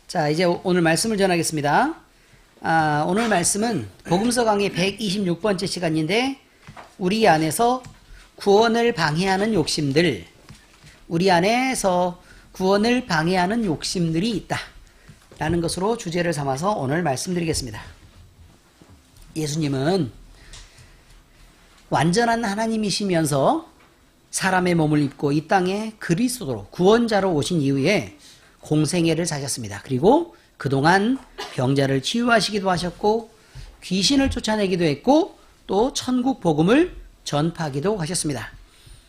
자, 이제 오늘 말씀을 전하겠습니다. 오늘 말씀은 복음서 강의 126번째 시간인데, 우리 안에서 구원을 방해하는 욕심들, 우리 안에서 구원을 방해하는 욕심들이 있다 라는 것으로 주제를 삼아서 오늘 말씀드리겠습니다. 예수님은 완전한 하나님이시면서 사람의 몸을 입고 이 땅에 그리스도로 구원자로 오신 이후에 공생애를 사셨습니다. 그리고 그동안 병자를 치유하시기도 하셨고 귀신을 쫓아내기도 했고 또 천국 복음을 전파하기도 하셨습니다.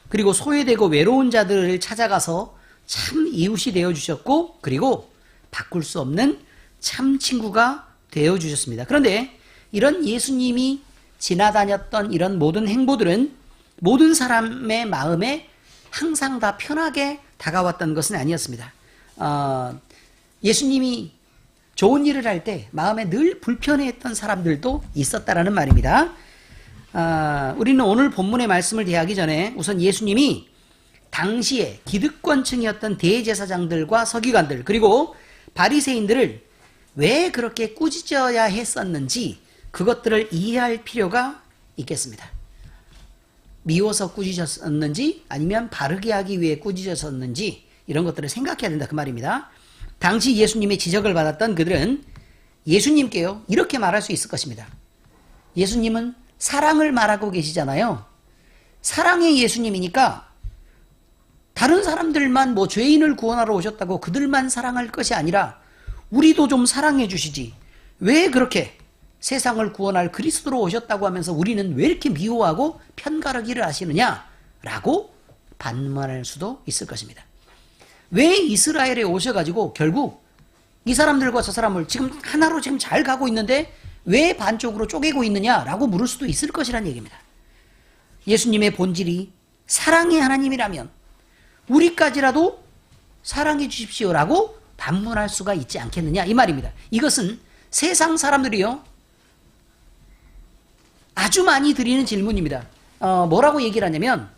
그리고 소외되고 외로운 자들을 찾아가서 참 이웃이 되어주셨고, 그리고 바꿀 수 없는 참 친구가 되어주셨습니다. 그런데 이런 예수님이 지나다녔던 이런 모든 행보들은 모든 사람의 마음에 항상 다 편하게 다가왔던 것은 아니었습니다. 예수님이 좋은 일을 할 때 마음에 늘 불편해했던 사람들도 있었다라는 말입니다. 우리는 오늘 본문의 말씀을 대하기 전에 우선 예수님이 당시에 기득권층이었던 대제사장들과 서기관들 그리고 바리새인들을 왜 그렇게 꾸짖어야 했었는지 그것들을 이해할 필요가 있겠습니다. 미워서 꾸짖었는지 아니면 바르게 하기 위해 꾸짖었는지 이런 것들을 생각해야 된다 그 말입니다. 당시 예수님의 지적을 받았던 그들은 예수님께요 이렇게 말할 수 있을 것입니다. 예수님은 사랑을 말하고 계시잖아요. 사랑의 예수님이니까 다른 사람들만 뭐 죄인을 구원하러 오셨다고 그들만 사랑할 것이 아니라 우리도 좀 사랑해 주시지. 왜 그렇게 세상을 구원할 그리스도로 오셨다고 하면서 우리는 왜 이렇게 미워하고 편가르기를 하시느냐라고 반문할 수도 있을 것입니다. 왜 이스라엘에 오셔가지고 결국 이 사람들과 저 사람을 지금 하나로 지금 잘 가고 있는데 왜 반쪽으로 쪼개고 있느냐라고 물을 수도 있을 것이란 얘기입니다. 예수님의 본질이 사랑의 하나님이라면 우리까지라도 사랑해 주십시오라고 반문할 수가 있지 않겠느냐 이 말입니다. 이것은 세상 사람들이요 아주 많이 드리는 질문입니다. 뭐라고 얘기를 하냐면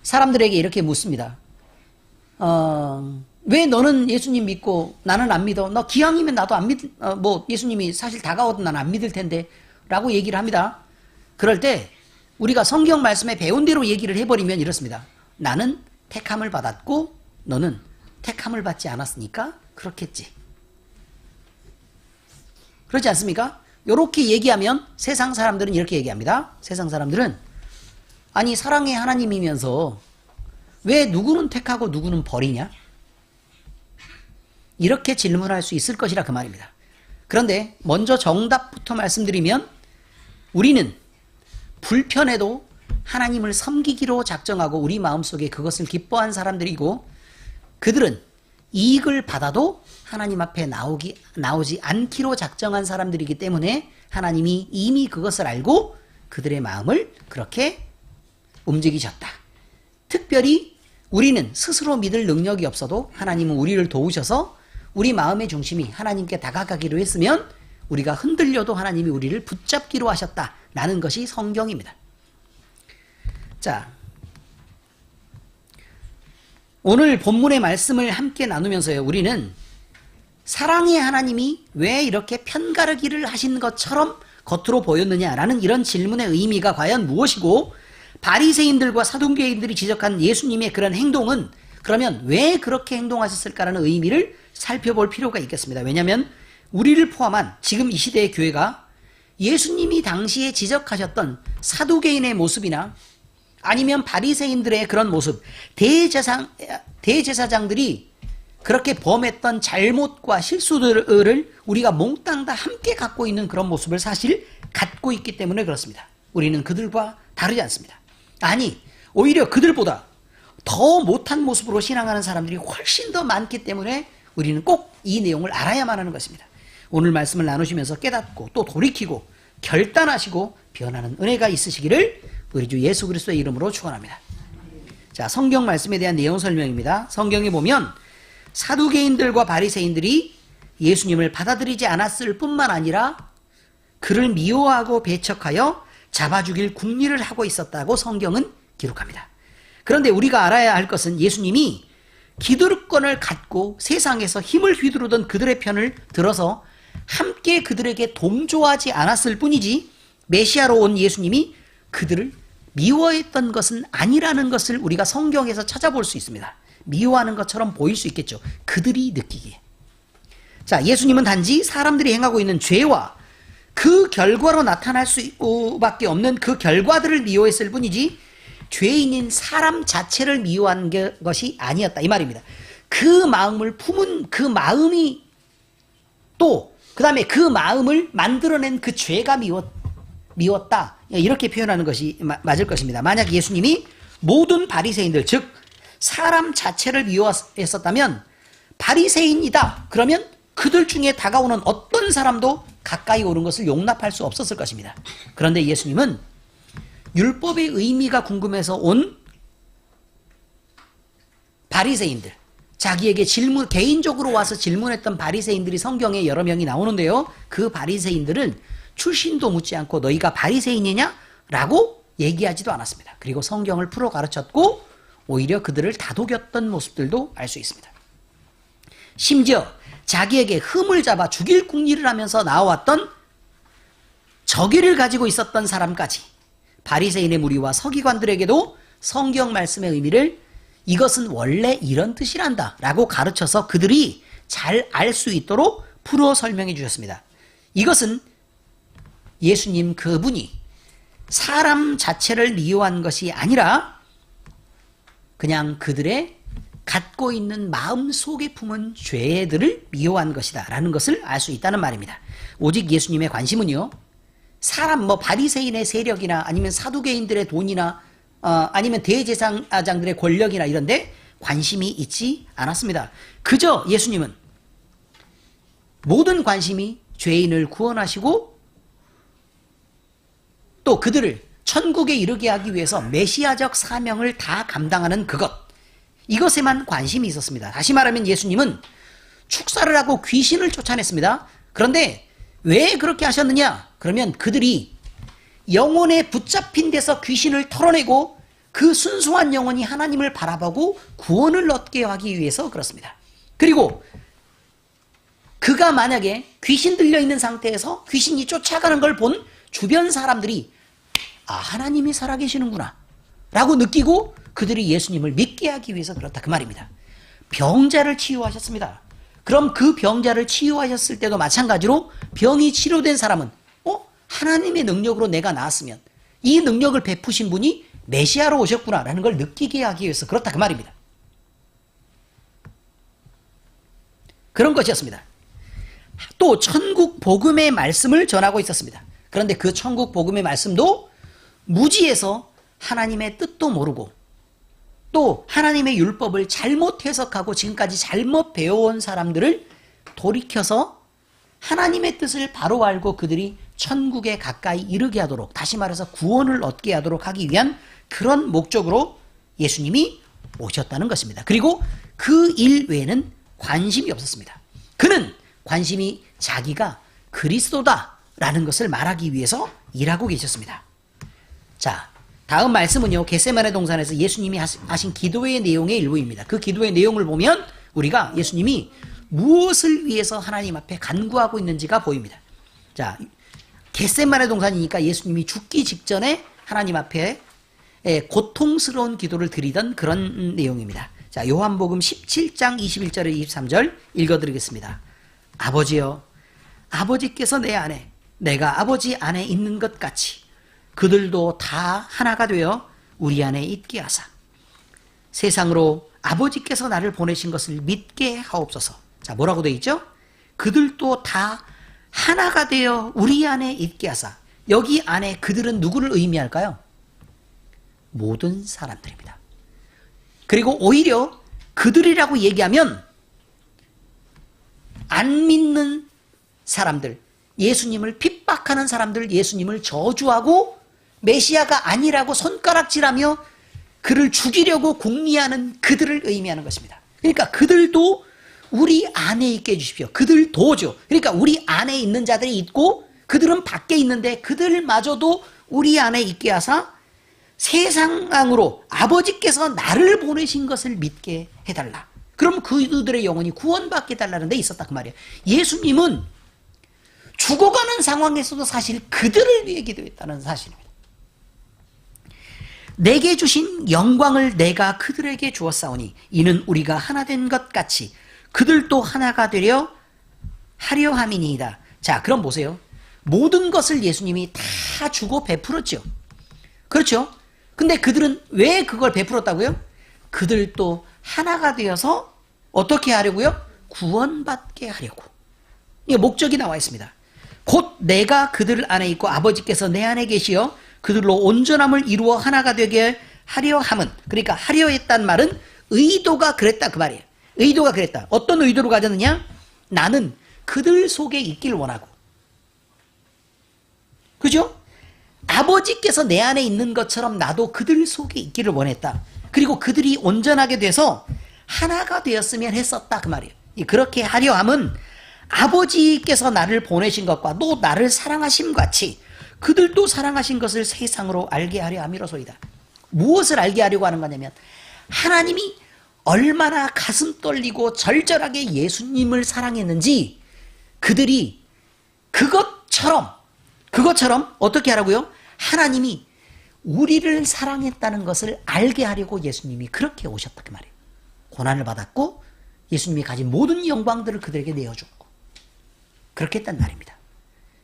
사람들에게 이렇게 묻습니다. 왜 너는 예수님 믿고 나는 안 믿어? 너 기왕이면 나도 안 예수님이 사실 다가와도 나는 안 믿을 텐데 라고 얘기를 합니다. 그럴 때 우리가 성경 말씀에 배운 대로 얘기를 해버리면 이렇습니다. 나는 택함을 받았고 너는 택함을 받지 않았으니까 그렇겠지. 그렇지 않습니까? 이렇게 얘기하면 세상 사람들은 이렇게 얘기합니다. 세상 사람들은 아니 사랑의 하나님이면서 왜 누구는 택하고 누구는 버리냐? 이렇게 질문할 수 있을 것이라 그 말입니다. 그런데 먼저 정답부터 말씀드리면 우리는 불편해도 하나님을 섬기기로 작정하고 우리 마음속에 그것을 기뻐한 사람들이고 그들은 이익을 받아도 하나님 앞에 나오지 않기로 작정한 사람들이기 때문에 하나님이 이미 그것을 알고 그들의 마음을 그렇게 움직이셨다. 특별히 우리는 스스로 믿을 능력이 없어도 하나님은 우리를 도우셔서 우리 마음의 중심이 하나님께 다가가기로 했으면 우리가 흔들려도 하나님이 우리를 붙잡기로 하셨다라는 것이 성경입니다. 자, 오늘 본문의 말씀을 함께 나누면서요 우리는 사랑의 하나님이 왜 이렇게 편가르기를 하신 것처럼 겉으로 보였느냐라는 이런 질문의 의미가 과연 무엇이고 바리새인들과 사두개인들이 지적한 예수님의 그런 행동은 그러면 왜 그렇게 행동하셨을까라는 의미를 살펴볼 필요가 있겠습니다. 왜냐하면 우리를 포함한 지금 이 시대의 교회가 예수님이 당시에 지적하셨던 사두개인의 모습이나 아니면 바리새인들의 그런 모습, 대제사장들이 그렇게 범했던 잘못과 실수들을 우리가 몽땅 다 함께 갖고 있는 그런 모습을 사실 갖고 있기 때문에 그렇습니다. 우리는 그들과 다르지 않습니다. 아니, 오히려 그들보다 더 못한 모습으로 신앙하는 사람들이 훨씬 더 많기 때문에 우리는 꼭 이 내용을 알아야만 하는 것입니다. 오늘 말씀을 나누시면서 깨닫고 또 돌이키고 결단하시고 변하는 은혜가 있으시기를 우리 주 예수 그리스도의 이름으로 축원합니다. 자, 성경 말씀에 대한 내용 설명입니다. 성경에 보면 사두개인들과 바리새인들이 예수님을 받아들이지 않았을 뿐만 아니라 그를 미워하고 배척하여 잡아 죽일 궁리를 하고 있었다고 성경은 기록합니다. 그런데 우리가 알아야 할 것은 예수님이 기득권을 갖고 세상에서 힘을 휘두르던 그들의 편을 들어서 함께 그들에게 동조하지 않았을 뿐이지 메시아로 온 예수님이 그들을 미워했던 것은 아니라는 것을 우리가 성경에서 찾아볼 수 있습니다. 미워하는 것처럼 보일 수 있겠죠. 그들이 느끼기에. 자, 예수님은 단지 사람들이 행하고 있는 죄와 그 결과로 나타날 수밖에 없는 그 결과들을 미워했을 뿐이지 죄인인 사람 자체를 미워한 것이 아니었다 이 말입니다. 그 마음을 품은 그 마음이 또 그 다음에 그 마음을 만들어낸 그 죄가 미웠다 이렇게 표현하는 것이 맞을 것입니다. 만약 예수님이 모든 바리새인들 즉 사람 자체를 미워했었다면 바리새인이다 그러면 그들 중에 다가오는 어떤 사람도 가까이 오는 것을 용납할 수 없었을 것입니다. 그런데 예수님은 율법의 의미가 궁금해서 온 바리새인들, 자기에게 개인적으로 와서 질문했던 바리새인들이 성경에 여러 명이 나오는데요. 그 바리새인들은 출신도 묻지 않고 너희가 바리새인이냐? 라고 얘기하지도 않았습니다. 그리고 성경을 풀어 가르쳤고 오히려 그들을 다독였던 모습들도 알 수 있습니다. 심지어 자기에게 흠을 잡아 죽일 궁리를 하면서 나와왔던 저기를 가지고 있었던 사람까지 바리새인의 무리와 서기관들에게도 성경 말씀의 의미를 이것은 원래 이런 뜻이란다 라고 가르쳐서 그들이 잘 알 수 있도록 풀어 설명해 주셨습니다. 이것은 예수님 그분이 사람 자체를 미워한 것이 아니라 그냥 그들의 갖고 있는 마음 속에 품은 죄들을 미워한 것이다 라는 것을 알 수 있다는 말입니다. 오직 예수님의 관심은요, 사람 바리새인의 세력이나 아니면 사두개인들의 돈이나 아니면 대제사장들의 권력이나 이런데 관심이 있지 않았습니다. 그저 예수님은 모든 관심이 죄인을 구원하시고 또 그들을 천국에 이르게 하기 위해서 메시아적 사명을 다 감당하는 이것에만 관심이 있었습니다. 다시 말하면 예수님은 축사를 하고 귀신을 쫓아냈습니다. 그런데 왜 그렇게 하셨느냐? 그러면 그들이 영혼에 붙잡힌 데서 귀신을 털어내고 그 순수한 영혼이 하나님을 바라보고 구원을 얻게 하기 위해서 그렇습니다. 그리고 그가 만약에 귀신 들려있는 상태에서 귀신이 쫓아가는 걸 본 주변 사람들이 하나님이 살아계시는구나 라고 느끼고 그들이 예수님을 믿게 하기 위해서 그렇다 그 말입니다. 병자를 치유하셨습니다. 그럼 그 병자를 치유하셨을 때도 마찬가지로 병이 치료된 사람은 하나님의 능력으로 내가 나았으면 이 능력을 베푸신 분이 메시아로 오셨구나 라는 걸 느끼게 하기 위해서 그렇다 그 말입니다. 그런 것이었습니다. 또 천국 복음의 말씀을 전하고 있었습니다. 그런데 그 천국 복음의 말씀도 무지해서 하나님의 뜻도 모르고 또 하나님의 율법을 잘못 해석하고 지금까지 잘못 배워온 사람들을 돌이켜서 하나님의 뜻을 바로 알고 그들이 천국에 가까이 이르게 하도록, 다시 말해서 구원을 얻게 하도록 하기 위한 그런 목적으로 예수님이 오셨다는 것입니다. 그리고 그 일 외에는 관심이 없었습니다. 그는 관심이 자기가 그리스도다라는 것을 말하기 위해서 일하고 계셨습니다. 자, 다음 말씀은요, 겟세마네 동산에서 예수님이 하신 기도의 내용의 일부입니다. 그 기도의 내용을 보면 우리가 예수님이 무엇을 위해서 하나님 앞에 간구하고 있는지가 보입니다. 자, 겟세마네 동산이니까 예수님이 죽기 직전에 하나님 앞에 고통스러운 기도를 드리던 그런 내용입니다. 자, 요한복음 17장 21절에 23절 읽어드리겠습니다. 아버지여, 아버지께서 내 안에, 내가 아버지 안에 있는 것 같이 그들도 다 하나가 되어 우리 안에 있게 하사 세상으로 아버지께서 나를 보내신 것을 믿게 하옵소서. 자, 뭐라고 되어 있죠? 그들도 다 하나가 되어 우리 안에 있게 하사. 여기 안에 그들은 누구를 의미할까요? 모든 사람들입니다. 그리고 오히려 그들이라고 얘기하면 안 믿는 사람들, 예수님을 핍박하는 사람들, 예수님을 저주하고 메시아가 아니라고 손가락질하며 그를 죽이려고 궁리하는 그들을 의미하는 것입니다. 그러니까 그들도 우리 안에 있게 해주십시오. 그들도죠. 그러니까 우리 안에 있는 자들이 있고 그들은 밖에 있는데 그들마저도 우리 안에 있게 하사 세상으로 아버지께서 나를 보내신 것을 믿게 해달라. 그럼 그들의 영혼이 구원받게 달라는 데 있었다 그 말이에요. 예수님은 죽어가는 상황에서도 사실 그들을 위해 기도했다는 사실입니다. 내게 주신 영광을 내가 그들에게 주었사오니 이는 우리가 하나 된 것 같이 그들도 하나가 되려 하려 함이니이다. 자, 그럼 보세요. 모든 것을 예수님이 다 주고 베풀었죠. 그렇죠? 근데 그들은 왜 그걸 베풀었다고요? 그들도 하나가 되어서 어떻게 하려고요? 구원받게 하려고. 이 목적이 나와 있습니다. 곧 내가 그들 안에 있고 아버지께서 내 안에 계시어 그들로 온전함을 이루어 하나가 되게 하려 함은, 그러니까 하려 했단 말은 의도가 그랬다 그 말이에요. 의도가 그랬다. 어떤 의도로 가졌느냐? 나는 그들 속에 있길 원하고, 그죠? 아버지께서 내 안에 있는 것처럼 나도 그들 속에 있기를 원했다. 그리고 그들이 온전하게 돼서 하나가 되었으면 했었다 그 말이에요. 그렇게 하려 함은 아버지께서 나를 보내신 것과 또 나를 사랑하심 같이 그들도 사랑하신 것을 세상으로 알게 하려 함이로소이다. 무엇을 알게 하려고 하는 거냐면 하나님이 얼마나 가슴 떨리고 절절하게 예수님을 사랑했는지 그들이 그것처럼 어떻게 하라고요? 하나님이 우리를 사랑했다는 것을 알게 하려고 예수님이 그렇게 오셨다 그 말이에요. 고난을 받았고 예수님이 가진 모든 영광들을 그들에게 내어주고 그렇게 했단 말입니다.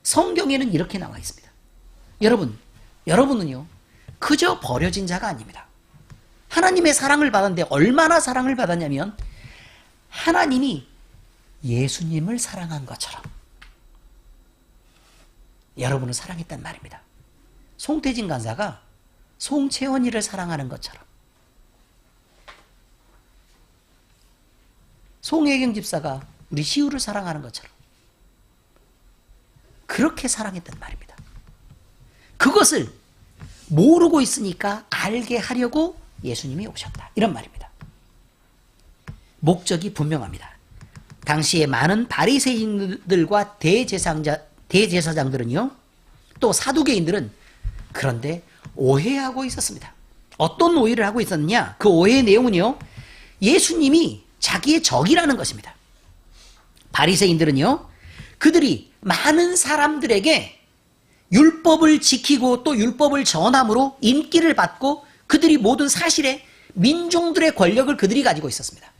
성경에는 이렇게 나와 있습니다. 여러분은요 그저 버려진 자가 아닙니다. 하나님의 사랑을 받았는데 얼마나 사랑을 받았냐면 하나님이 예수님을 사랑한 것처럼 여러분을 사랑했단 말입니다. 송태진 간사가 송채원이를 사랑하는 것처럼, 송혜경 집사가 우리 시우를 사랑하는 것처럼 그렇게 사랑했단 말입니다. 그것을 모르고 있으니까 알게 하려고 예수님이 오셨다. 이런 말입니다. 목적이 분명합니다. 당시에 많은 바리새인들과 대제사장들은요, 또 사두개인들은 그런데 오해하고 있었습니다. 어떤 오해를 하고 있었느냐? 그 오해의 내용은요, 예수님이 자기의 적이라는 것입니다. 바리새인들은요, 그들이 많은 사람들에게 율법을 지키고 또 율법을 전함으로 인기를 받고 그들이 모든 사실에 민중들의 권력을 그들이 가지고 있었습니다.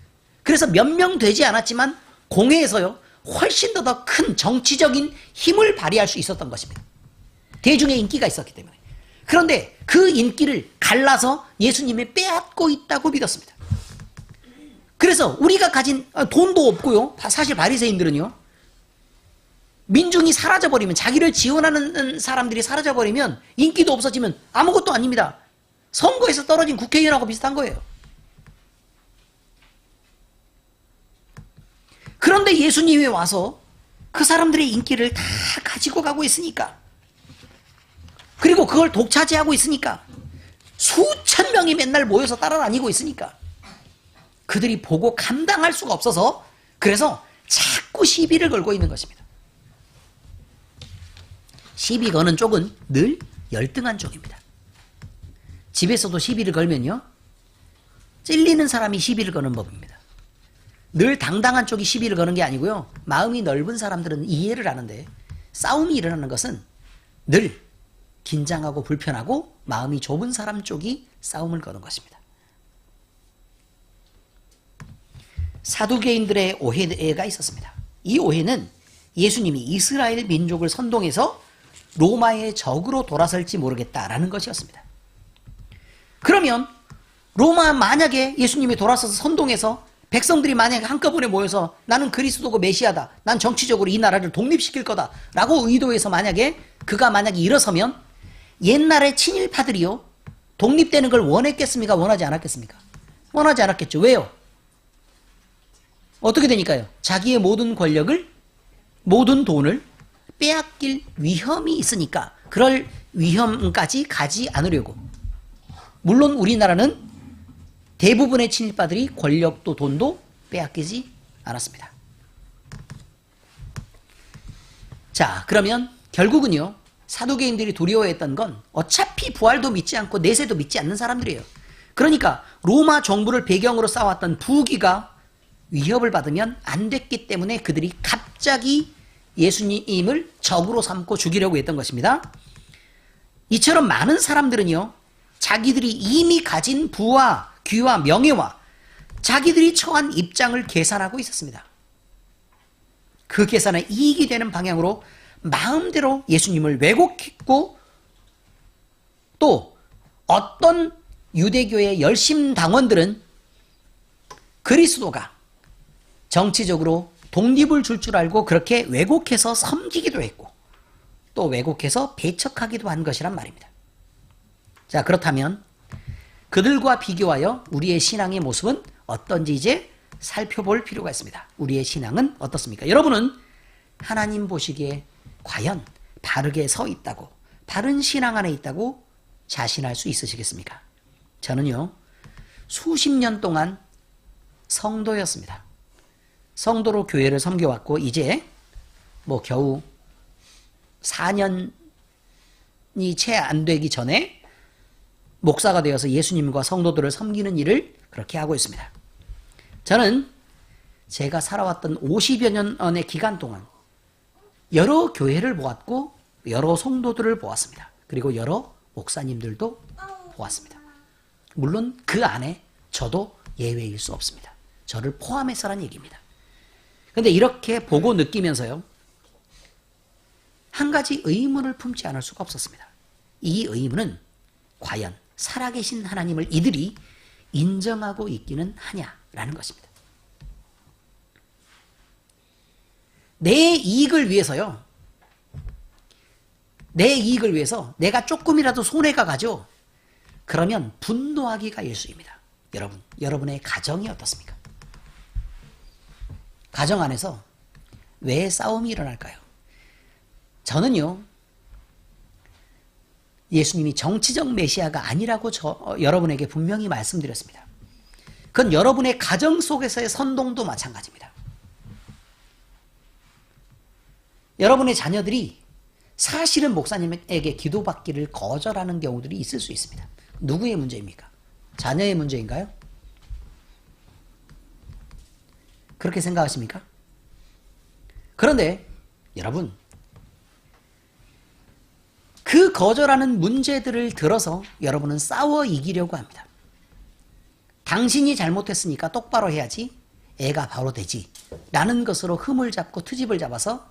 그래서 몇 명 되지 않았지만 공회에서요 훨씬 더 큰 정치적인 힘을 발휘할 수 있었던 것입니다. 대중의 인기가 있었기 때문에. 그런데 그 인기를 갈라서 예수님이 빼앗고 있다고 믿었습니다. 그래서 우리가 가진 돈도 없고요, 사실 바리새인들은요, 민중이 사라져버리면, 자기를 지원하는 사람들이 사라져버리면, 인기도 없어지면 아무것도 아닙니다. 선거에서 떨어진 국회의원하고 비슷한 거예요. 그런데 예수님이 와서 그 사람들의 인기를 다 가지고 가고 있으니까, 그리고 그걸 독차지하고 있으니까, 수천 명이 맨날 모여서 따라다니고 있으니까 그들이 보고 감당할 수가 없어서 그래서 자꾸 시비를 걸고 있는 것입니다. 시비 거는 쪽은 늘 열등한 쪽입니다. 집에서도 시비를 걸면요, 찔리는 사람이 시비를 거는 법입니다. 늘 당당한 쪽이 시비를 거는 게 아니고요, 마음이 넓은 사람들은 이해를 하는데 싸움이 일어나는 것은 늘 긴장하고 불편하고 마음이 좁은 사람 쪽이 싸움을 거는 것입니다. 사두개인들의 오해가 있었습니다. 이 오해는 예수님이 이스라엘 민족을 선동해서 로마의 적으로 돌아설지 모르겠다라는 것이었습니다. 그러면 로마 만약에 예수님이 돌아서서 선동해서 백성들이 만약에 한꺼번에 모여서 나는 그리스도고 메시아다, 난 정치적으로 이 나라를 독립시킬 거다 라고 의도해서 그가 만약에 일어서면 옛날의 친일파들이요 독립되는 걸 원했겠습니까? 원하지 않았겠습니까? 원하지 않았겠죠. 왜요? 어떻게 되니까요? 자기의 모든 권력을, 모든 돈을 빼앗길 위험이 있으니까 그럴 위험까지 가지 않으려고. 물론 우리나라는 대부분의 친일파들이 권력도 돈도 빼앗기지 않았습니다. 자, 그러면 결국은요, 사두개인들이 두려워했던 건 어차피 부활도 믿지 않고 내세도 믿지 않는 사람들이에요. 그러니까 로마 정부를 배경으로 쌓아왔던 부귀가 위협을 받으면 안 됐기 때문에 그들이 갑자기 예수님을 적으로 삼고 죽이려고 했던 것입니다. 이처럼 많은 사람들은요, 자기들이 이미 가진 부와 귀와 명예와 자기들이 처한 입장을 계산하고 있었습니다. 그 계산에 이익이 되는 방향으로 마음대로 예수님을 왜곡했고, 또 어떤 유대교의 열심 당원들은 그리스도가 정치적으로 독립을 줄 줄 알고 그렇게 왜곡해서 섬기기도 했고, 또 왜곡해서 배척하기도 한 것이란 말입니다. 자, 그렇다면 그들과 비교하여 우리의 신앙의 모습은 어떤지 이제 살펴볼 필요가 있습니다. 우리의 신앙은 어떻습니까? 여러분은 하나님 보시기에 과연 바르게 서 있다고, 바른 신앙 안에 있다고 자신할 수 있으시겠습니까? 저는요, 수십 년 동안 성도였습니다. 성도로 교회를 섬겨왔고, 이제 겨우 4년이 채 안 되기 전에 목사가 되어서 예수님과 성도들을 섬기는 일을 그렇게 하고 있습니다. 저는 제가 살아왔던 50여 년의 기간 동안 여러 교회를 보았고, 여러 성도들을 보았습니다. 그리고 여러 목사님들도 보았습니다. 물론 그 안에 저도 예외일 수 없습니다. 저를 포함해서란 얘기입니다. 그런데 이렇게 보고 느끼면서요, 한 가지 의문을 품지 않을 수가 없었습니다. 이 의문은 과연 살아계신 하나님을 이들이 인정하고 있기는 하냐라는 것입니다. 내 이익을 위해서요, 내 이익을 위해서 내가 조금이라도 손해가 가죠. 그러면 분노하기가 일쑤입니다. 여러분의 가정이 어떻습니까? 가정 안에서 왜 싸움이 일어날까요? 저는요, 예수님이 정치적 메시아가 아니라고 여러분에게 분명히 말씀드렸습니다. 그건 여러분의 가정 속에서의 선동도 마찬가지입니다. 여러분의 자녀들이 사실은 목사님에게 기도받기를 거절하는 경우들이 있을 수 있습니다. 누구의 문제입니까? 자녀의 문제인가요? 그렇게 생각하십니까? 그런데 여러분, 그 거절하는 문제들을 들어서 여러분은 싸워 이기려고 합니다. 당신이 잘못했으니까 똑바로 해야지, 애가 바로 되지 라는 것으로 흠을 잡고 트집을 잡아서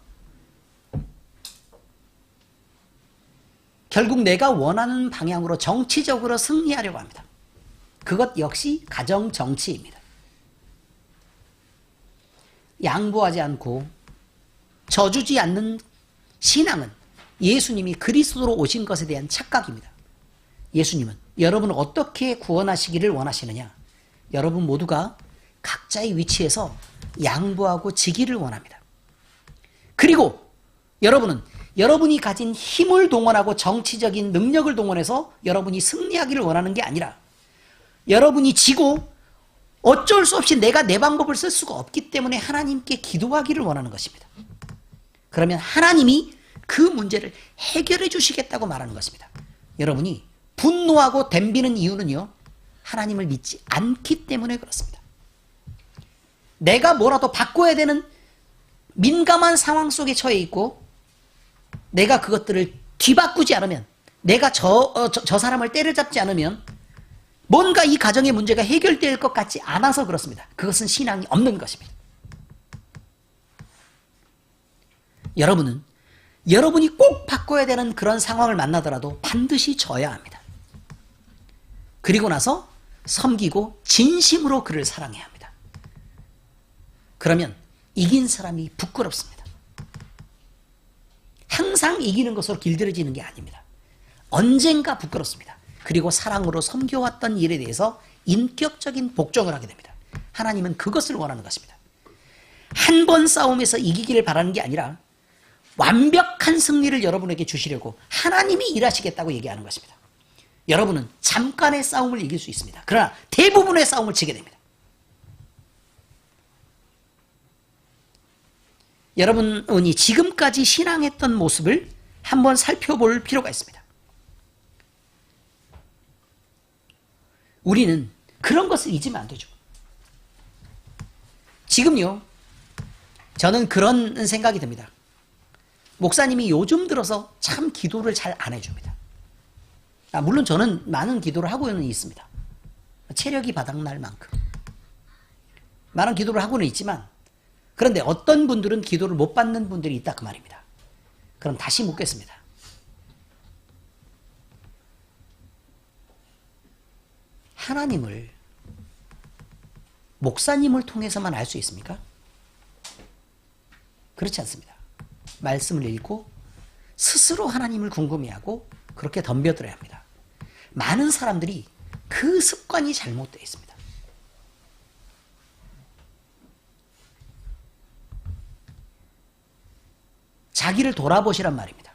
결국 내가 원하는 방향으로 정치적으로 승리하려고 합니다. 그것 역시 가정 정치입니다. 양보하지 않고 져주지 않는 신앙은 예수님이 그리스도로 오신 것에 대한 착각입니다. 예수님은 여러분을 어떻게 구원하시기를 원하시느냐? 여러분 모두가 각자의 위치에서 양보하고 지기를 원합니다. 그리고 여러분은 여러분이 가진 힘을 동원하고 정치적인 능력을 동원해서 여러분이 승리하기를 원하는 게 아니라, 여러분이 지고 어쩔 수 없이 내가 내 방법을 쓸 수가 없기 때문에 하나님께 기도하기를 원하는 것입니다. 그러면 하나님이 그 문제를 해결해 주시겠다고 말하는 것입니다. 여러분이 분노하고 덤비는 이유는요, 하나님을 믿지 않기 때문에 그렇습니다. 내가 뭐라도 바꿔야 되는 민감한 상황 속에 처해 있고, 내가 그것들을 뒤바꾸지 않으면, 내가 저 사람을 때려잡지 않으면 뭔가 이 가정의 문제가 해결될 것 같지 않아서 그렇습니다. 그것은 신앙이 없는 것입니다. 여러분은 여러분이 꼭 바꿔야 되는 그런 상황을 만나더라도 반드시 져야 합니다. 그리고 나서 섬기고 진심으로 그를 사랑해야 합니다. 그러면 이긴 사람이 부끄럽습니다. 항상 이기는 것으로 길들여지는 게 아닙니다. 언젠가 부끄럽습니다. 그리고 사랑으로 섬겨왔던 일에 대해서 인격적인 복종을 하게 됩니다. 하나님은 그것을 원하는 것입니다. 한 번 싸움에서 이기기를 바라는 게 아니라 완벽한 승리를 여러분에게 주시려고 하나님이 일하시겠다고 얘기하는 것입니다. 여러분은 잠깐의 싸움을 이길 수 있습니다. 그러나 대부분의 싸움을 지게 됩니다. 여러분이 지금까지 신앙했던 모습을 한번 살펴볼 필요가 있습니다. 우리는 그런 것을 잊으면 안 되죠. 지금요, 저는 그런 생각이 듭니다. 목사님이 요즘 들어서 참 기도를 잘 안 해줍니다. 물론 저는 많은 기도를 하고는 있습니다. 체력이 바닥날 만큼. 많은 기도를 하고는 있지만, 그런데 어떤 분들은 기도를 못 받는 분들이 있다 그 말입니다. 그럼 다시 묻겠습니다. 하나님을 목사님을 통해서만 알 수 있습니까? 그렇지 않습니다. 말씀을 읽고 스스로 하나님을 궁금해하고 그렇게 덤벼들어야 합니다. 많은 사람들이 그 습관이 잘못되어 있습니다. 자기를 돌아보시란 말입니다.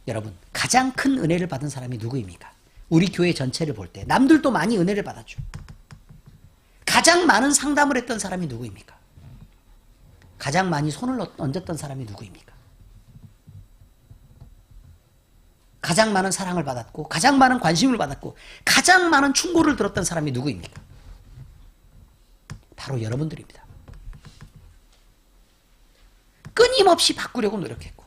여러분, 가장 큰 은혜를 받은 사람이 누구입니까? 우리 교회 전체를 볼 때 남들도 많이 은혜를 받았죠. 가장 많은 상담을 했던 사람이 누구입니까? 가장 많이 손을 얹었던 사람이 누구입니까? 가장 많은 사랑을 받았고 가장 많은 관심을 받았고 가장 많은 충고를 들었던 사람이 누구입니까? 바로 여러분들입니다. 끊임없이 바꾸려고 노력했고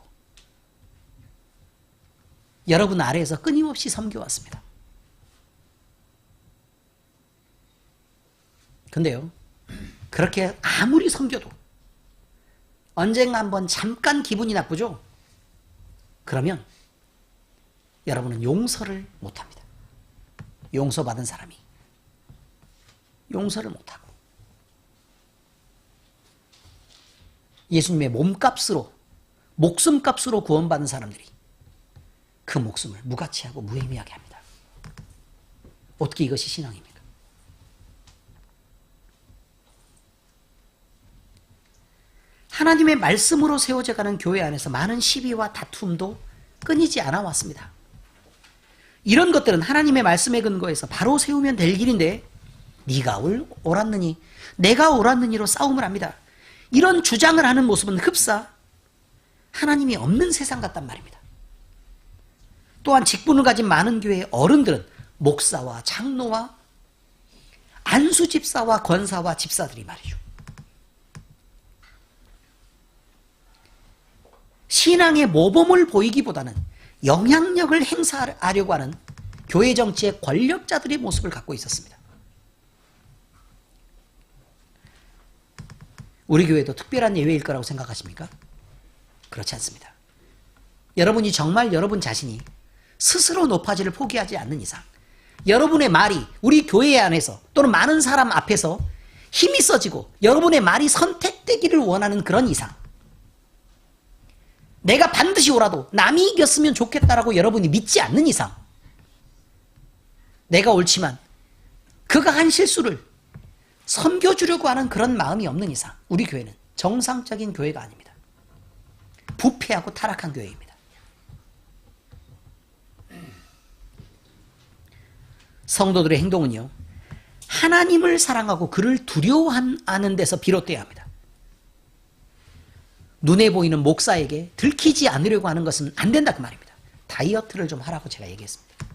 여러분 아래에서 끊임없이 섬겨왔습니다. 근데요, 그렇게 아무리 섬겨도 언젠가 한번 잠깐 기분이 나쁘죠? 그러면 여러분은 용서를 못합니다. 용서받은 사람이 용서를 못하고 예수님의 몸값으로, 목숨값으로 구원받은 사람들이 그 목숨을 무가치하고 무의미하게 합니다. 어떻게 이것이 신앙입니까? 하나님의 말씀으로 세워져가는 교회 안에서 많은 시비와 다툼도 끊이지 않아 왔습니다. 이런 것들은 하나님의 말씀에 근거해서 바로 세우면 될 길인데 네가 옳았느니 내가 옳았느니로 싸움을 합니다. 이런 주장을 하는 모습은 흡사 하나님이 없는 세상 같단 말입니다. 또한 직분을 가진 많은 교회의 어른들은 목사와 장로와 안수집사와 권사와 집사들이 말이죠. 신앙의 모범을 보이기보다는 영향력을 행사하려고 하는 교회 정치의 권력자들의 모습을 갖고 있었습니다. 우리 교회도 특별한 예외일 거라고 생각하십니까? 그렇지 않습니다. 여러분이 정말 여러분 자신이 스스로 높아지를 포기하지 않는 이상, 여러분의 말이 우리 교회 안에서 또는 많은 사람 앞에서 힘이 써지고 여러분의 말이 선택되기를 원하는 그런 이상, 내가 반드시 옳아도 남이 이겼으면 좋겠다라고 여러분이 믿지 않는 이상, 내가 옳지만 그가 한 실수를 섬겨주려고 하는 그런 마음이 없는 이상 우리 교회는 정상적인 교회가 아닙니다. 부패하고 타락한 교회입니다. 성도들의 행동은요, 하나님을 사랑하고 그를 두려워하는 데서 비롯돼야 합니다. 눈에 보이는 목사에게 들키지 않으려고 하는 것은 안 된다 그 말입니다. 다이어트를 좀 하라고 제가 얘기했습니다.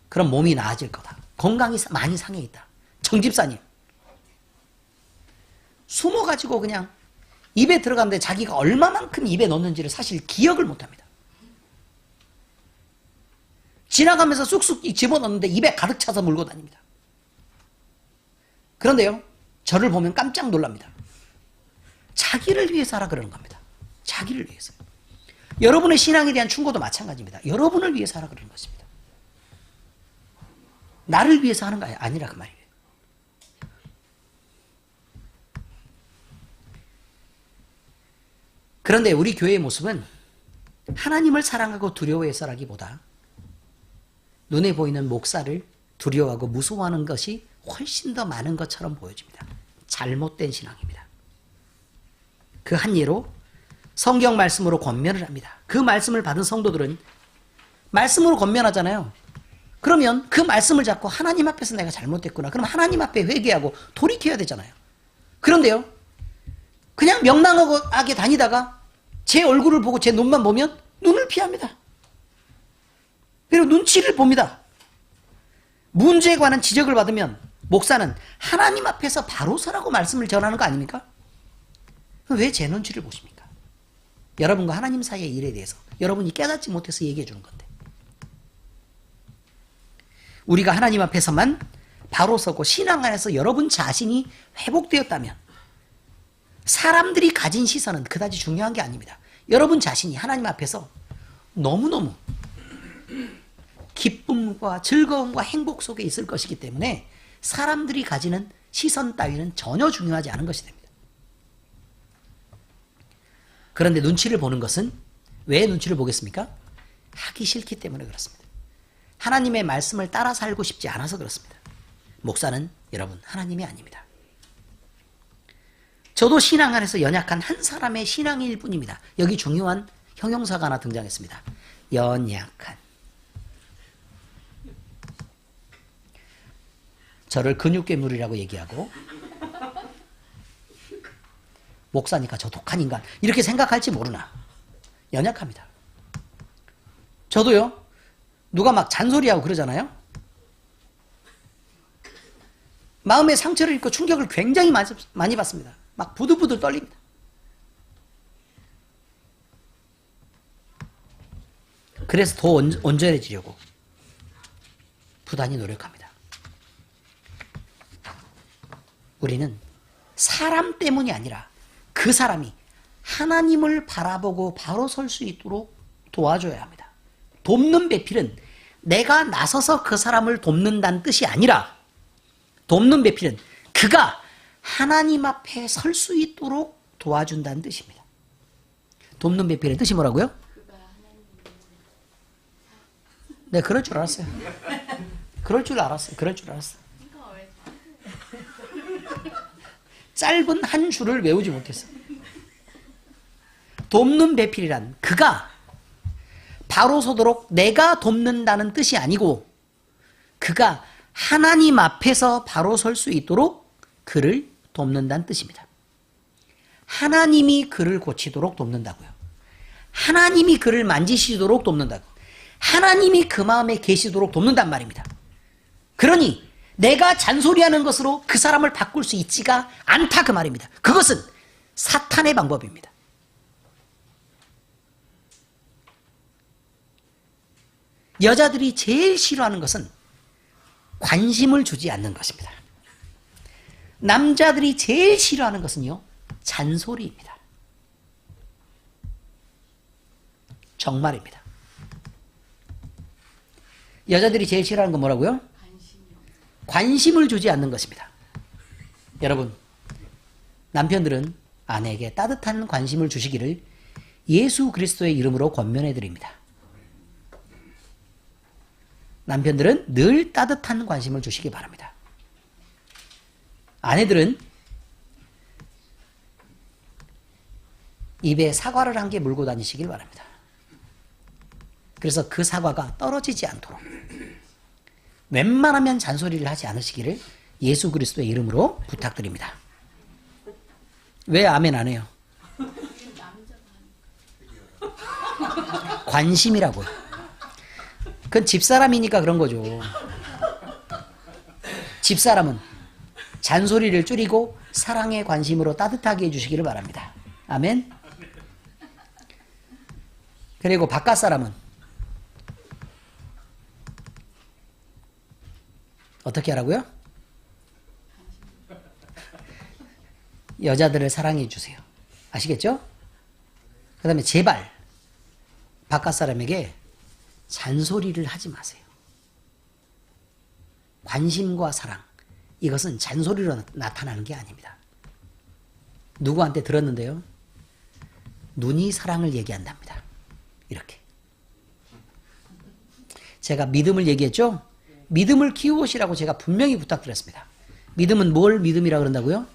그럼 몸이 나아질 거다. 건강이 많이 상해 있다. 정집사님, 숨어가지고 그냥 입에 들어갔는데 자기가 얼마만큼 입에 넣는지를 사실 기억을 못합니다. 지나가면서 쑥쑥 집어넣는데 입에 가득 차서 물고 다닙니다. 그런데요, 저를 보면 깜짝 놀랍니다. 자기를 위해서 하라 그러는 겁니다. 자기를 위해서. 여러분의 신앙에 대한 충고도 마찬가지입니다. 여러분을 위해서 하라 그러는 것입니다. 나를 위해서 하는 거 아니라 그 말이에요. 그런데 우리 교회의 모습은 하나님을 사랑하고 두려워해서라기보다 눈에 보이는 목사를 두려워하고 무서워하는 것이 훨씬 더 많은 것처럼 보여집니다. 잘못된 신앙입니다. 그 한 예로 성경 말씀으로 권면을 합니다. 그 말씀을 받은 성도들은 말씀으로 권면하잖아요. 그러면 그 말씀을 잡고 하나님 앞에서 내가 잘못됐구나. 그럼 하나님 앞에 회개하고 돌이켜야 되잖아요. 그런데요, 그냥 명랑하게 다니다가 제 얼굴을 보고 제 눈만 보면 눈을 피합니다. 그리고 눈치를 봅니다. 문제에 관한 지적을 받으면 목사는 하나님 앞에서 바로 서라고 말씀을 전하는 거 아닙니까? 왜 제 눈치를 보십니까? 여러분과 하나님 사이의 일에 대해서 여러분이 깨닫지 못해서 얘기해 주는 건데. 우리가 하나님 앞에서만 바로 서고 신앙 안에서 여러분 자신이 회복되었다면 사람들이 가진 시선은 그다지 중요한 게 아닙니다. 여러분 자신이 하나님 앞에서 너무너무 기쁨과 즐거움과 행복 속에 있을 것이기 때문에 사람들이 가지는 시선 따위는 전혀 중요하지 않은 것이 됩니다. 그런데 눈치를 보는 것은 왜 눈치를 보겠습니까? 하기 싫기 때문에 그렇습니다. 하나님의 말씀을 따라 살고 싶지 않아서 그렇습니다. 목사는 여러분 하나님이 아닙니다. 저도 신앙 안에서 연약한 한 사람의 신앙일 뿐입니다. 여기 중요한 형용사가 하나 등장했습니다. 연약한. 저를 근육괴물이라고 얘기하고 목사니까 저 독한 인간 이렇게 생각할지 모르나 연약합니다. 저도요. 누가 막 잔소리하고 그러잖아요. 마음의 상처를 입고 충격을 굉장히 많이 받습니다. 막 부들부들 떨립니다. 그래서 더 온전해지려고 부단히 노력합니다. 우리는 사람 때문이 아니라 그 사람이 하나님을 바라보고 바로 설 수 있도록 도와줘야 합니다. 돕는 배필은 내가 나서서 그 사람을 돕는다는 뜻이 아니라 돕는 배필은 그가 하나님 앞에 설 수 있도록 도와준다는 뜻입니다. 돕는 배필의 뜻이 뭐라고요? 네, 그럴 줄 알았어요. 그럴 줄 알았어요. 짧은 한 줄을 외우지 못했어. 돕는 배필이란 그가 바로 서도록 내가 돕는다는 뜻이 아니고 그가 하나님 앞에서 바로 설 수 있도록 그를 돕는다는 뜻입니다. 하나님이 그를 고치도록 돕는다고요. 하나님이 그를 만지시도록 돕는다고. 하나님이 그 마음에 계시도록 돕는단 말입니다. 그러니 내가 잔소리하는 것으로 그 사람을 바꿀 수 있지가 않다 그 말입니다. 그것은 사탄의 방법입니다. 여자들이 제일 싫어하는 것은 관심을 주지 않는 것입니다. 남자들이 제일 싫어하는 것은요, 잔소리입니다. 정말입니다. 여자들이 제일 싫어하는 건 뭐라고요? 관심을 주지 않는 것입니다. 여러분, 남편들은 아내에게 따뜻한 관심을 주시기를 예수 그리스도의 이름으로 권면해 드립니다. 남편들은 늘 따뜻한 관심을 주시기 바랍니다. 아내들은 입에 사과를 한 개 물고 다니시길 바랍니다. 그래서 그 사과가 떨어지지 않도록 웬만하면 잔소리를 하지 않으시기를 예수 그리스도의 이름으로 부탁드립니다. 왜 아멘 안 해요? 관심이라고요. 그건 집사람이니까 그런 거죠. 집사람은 잔소리를 줄이고 사랑의 관심으로 따뜻하게 해주시기를 바랍니다. 아멘. 그리고 바깥 사람은 어떻게 하라고요? 여자들을 사랑해 주세요. 아시겠죠? 그 다음에 제발 바깥 사람에게 잔소리를 하지 마세요. 관심과 사랑, 이것은 잔소리로 나타나는 게 아닙니다. 누구한테 들었는데요? 눈이 사랑을 얘기한답니다. 이렇게. 제가 믿음을 얘기했죠? 믿음을 키우시라고 제가 분명히 부탁드렸습니다. 믿음은 뭘 믿음이라고 그런다고요?